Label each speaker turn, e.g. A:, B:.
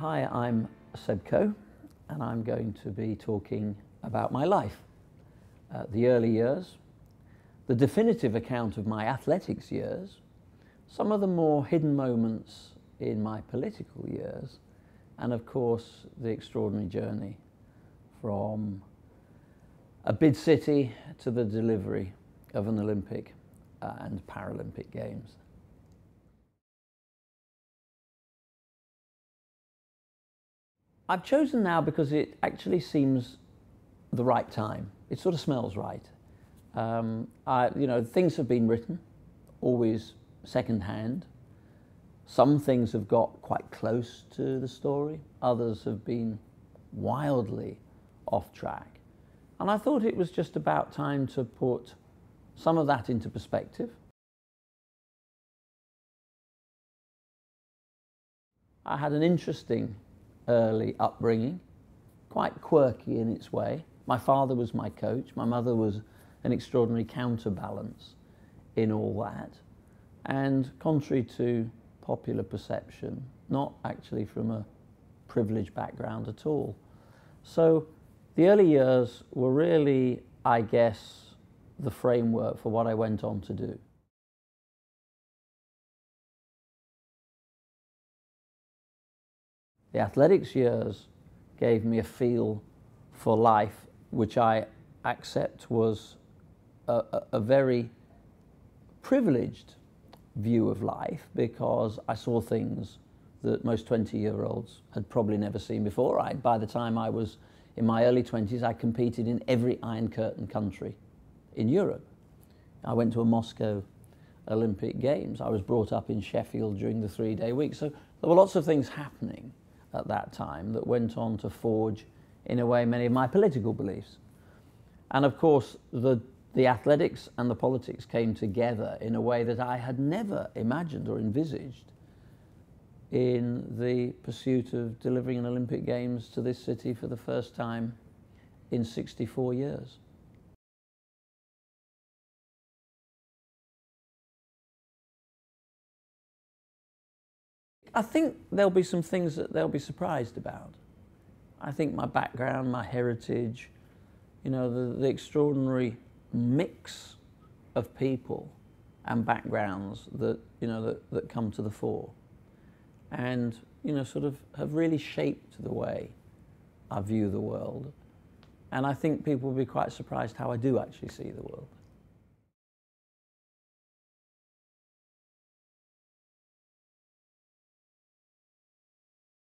A: Hi, I'm Seb Coe, and I'm going to be talking about my life, the early years, the definitive account of my athletics years, some of the more hidden moments in my political years, and of course the extraordinary journey from a bid city to the delivery of an Olympic and Paralympic Games. I've chosen now because it actually seems the right time. It sort of smells right. Things have been written, always second-hand. Some things have got quite close to the story. Others have been wildly off track. And I thought it was just about time to put some of that into perspective. I had an interesting early upbringing, quite quirky in its way. My father was my coach. My mother was an extraordinary counterbalance in all that. And contrary to popular perception, not actually from a privileged background at all. So the early years were really, I guess, the framework for what I went on to do. The athletics years gave me a feel for life, which I accept was a very privileged view of life, because I saw things that most 20-year-olds had probably never seen before. By the time I was in my early 20s, I competed in every Iron Curtain country in Europe. I went to a Moscow Olympic Games. I was brought up in Sheffield during the 3-day week. So there were lots of things happening at that time that went on to forge, in a way, many of my political beliefs. And of course, the athletics and the politics came together in a way that I had never imagined or envisaged in the pursuit of delivering an Olympic Games to this city for the first time in 64 years. I think there'll be some things that they'll be surprised about. I think my background, my heritage, the extraordinary mix of people and backgrounds that, that come to the fore, and, sort of have really shaped the way I view the world. And I think people will be quite surprised how I do actually see the world.